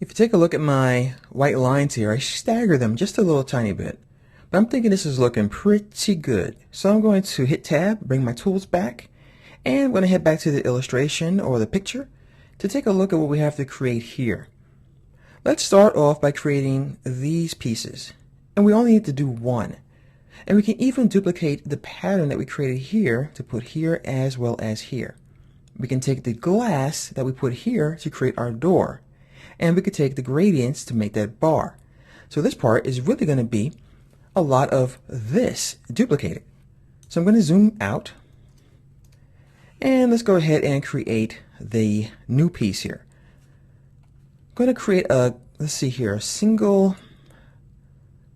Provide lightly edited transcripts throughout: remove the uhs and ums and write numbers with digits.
If you take a look at my white lines here, I stagger them just a little tiny bit. But I'm thinking this is looking pretty good. So I'm going to hit tab, bring my tools back, and I'm going to head back to the illustration or the picture to take a look at what we have to create here. Let's start off by creating these pieces. And we only need to do one. And we can even duplicate the pattern that we created here to put here as well as here. We can take the glass that we put here to create our door. And we could take the gradients to make that bar. So this part is really going to be a lot of this duplicated. So I'm going to zoom out. And let's go ahead and create the new piece here. I'm going to create a, let's see here, a single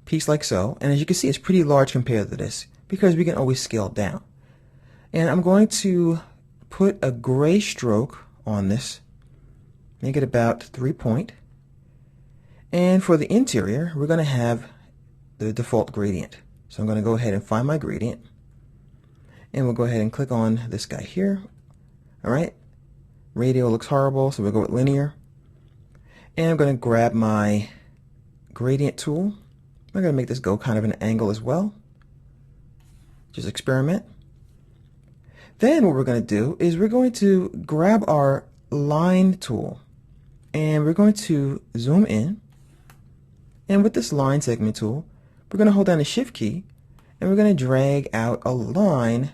piece like so. And as you can see, it's pretty large compared to this because we can always scale down. And I'm going to put a gray stroke on this. Make it about 3 point. And for the interior, we're going to have the default gradient. So I'm going to go ahead and find my gradient. And we'll go ahead and click on this guy here. Alright. Radial looks horrible, so we'll go with linear. And I'm going to grab my gradient tool. I'm going to make this go kind of an angle as well. Just experiment. Then what we're going to do is we're going to grab our line tool. And we're going to zoom in, and with this line segment tool, we're going to hold down the shift key, and we're going to drag out a line,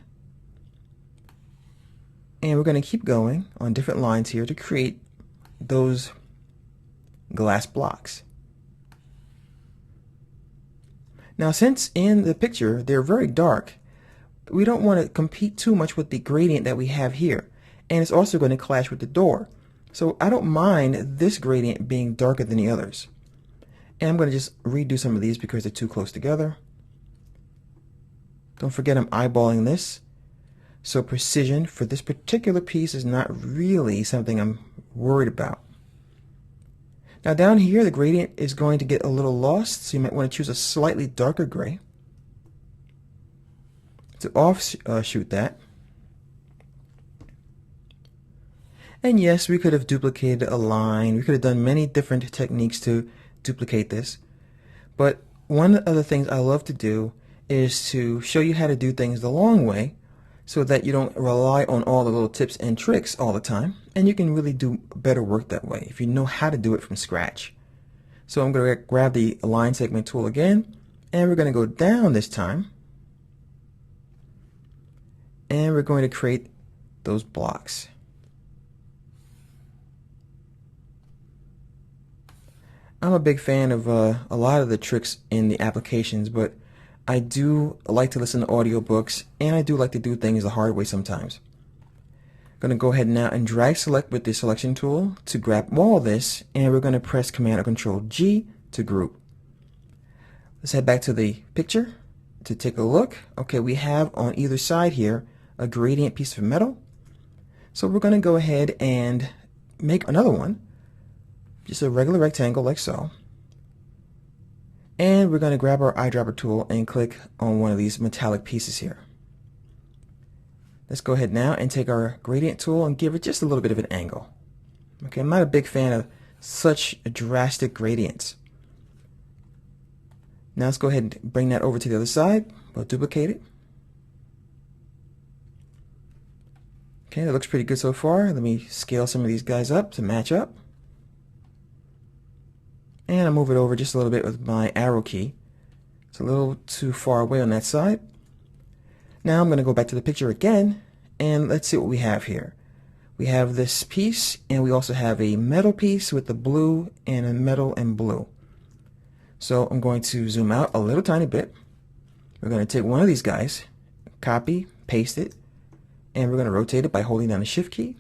and we're going to keep going on different lines here to create those glass blocks. Now since in the picture they're very dark, we don't want to compete too much with the gradient that we have here, and it's also going to clash with the door. So I don't mind this gradient being darker than the others. And I'm going to just redo some of these because they're too close together. Don't forget I'm eyeballing this. So precision for this particular piece is not really something I'm worried about. Now down here the gradient is going to get a little lost, so you might want to choose a slightly darker gray to offshoot that. And yes, we could have duplicated a line. We could have done many different techniques to duplicate this. But one of the things I love to do is to show you how to do things the long way so that you don't rely on all the little tips and tricks all the time. And you can really do better work that way if you know how to do it from scratch. So I'm going to grab the line segment tool again, and we're going to go down this time. And we're going to create those blocks. I'm a big fan of a lot of the tricks in the applications, but I do like to listen to audiobooks, and I do like to do things the hard way sometimes. I'm going to go ahead now and drag select with the selection tool to grab all this, and we're going to press Command or Control G to group. Let's head back to the picture to take a look. Okay, we have on either side here a gradient piece of metal. So we're going to go ahead and make another one. Just a regular rectangle like so. And we're going to grab our eyedropper tool and click on one of these metallic pieces here. Let's go ahead now and take our gradient tool and give it just a little bit of an angle. Okay, I'm not a big fan of such drastic gradients. Now let's go ahead and bring that over to the other side. We'll duplicate it. Okay, that looks pretty good so far. Let me scale some of these guys up to match up. And I'll move it over just a little bit with my arrow key. It's a little too far away on that side. Now I'm going to go back to the picture again, and let's see what we have here. We have this piece, and we also have a metal piece with the blue and a metal and blue. So I'm going to zoom out a little tiny bit. We're going to take one of these guys, copy, paste it, and we're going to rotate it by holding down the shift key.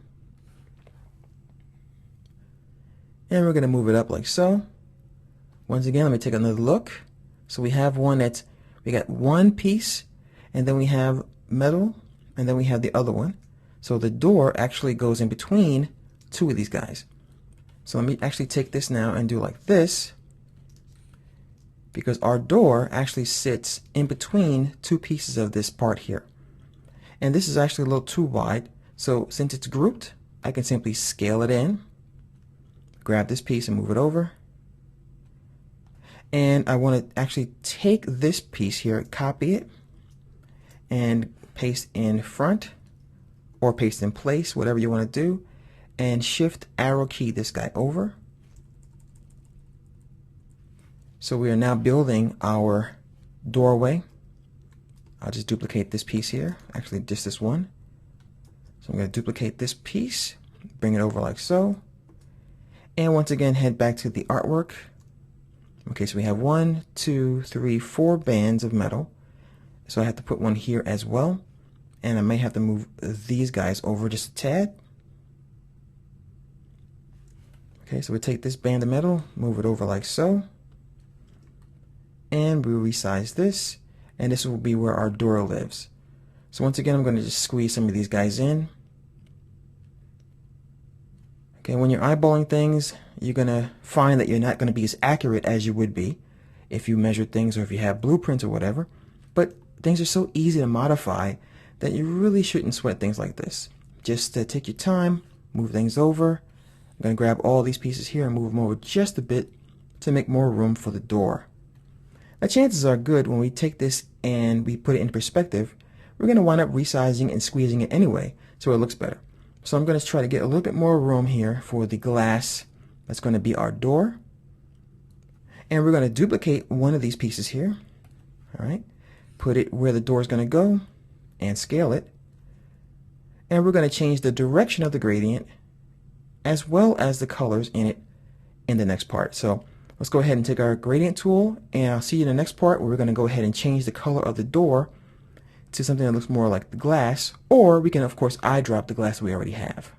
And we're going to move it up like so. Once again, let me take another look. So we have one that's, we got one piece, and then we have metal, and then we have the other one. So the door actually goes in between two of these guys. So let me actually take this now and do like this, because our door actually sits in between two pieces of this part here. And this is actually a little too wide, so since it's grouped, I can simply scale it in. grab this piece and move it over. And I want to actually take this piece here, copy it, and paste in front, or paste in place, whatever you want to do, and shift arrow key this guy over. So we are now building our doorway. I'll just duplicate this piece here, actually just this one. So I'm going to duplicate this piece, bring it over like so, and once again head back to the artwork. Okay, so we have 1, 2, 3, 4 bands of metal. So I have to put one here as well. And I may have to move these guys over just a tad. Okay, so we take this band of metal, move it over like so. And we resize this. And this will be where our door lives. So once again, I'm going to just squeeze some of these guys in. Okay, when you're eyeballing things, you're going to find that you're not going to be as accurate as you would be if you measure things or if you have blueprints or whatever. But things are so easy to modify that you really shouldn't sweat things like this. Just take your time, move things over. I'm going to grab all these pieces here and move them over just a bit to make more room for the door. Now chances are good when we take this and we put it in perspective, we're going to wind up resizing and squeezing it anyway so it looks better. So I'm going to try to get a little bit more room here for the glass that's going to be our door. And we're going to duplicate one of these pieces here. All right, put it where the door is going to go and scale it. And we're going to change the direction of the gradient as well as the colors in it in the next part. So let's go ahead and take our gradient tool, and I'll see you in the next part where we're going to go ahead and change the color of the door to something that looks more like the glass, or we can of course eyedrop the glass we already have.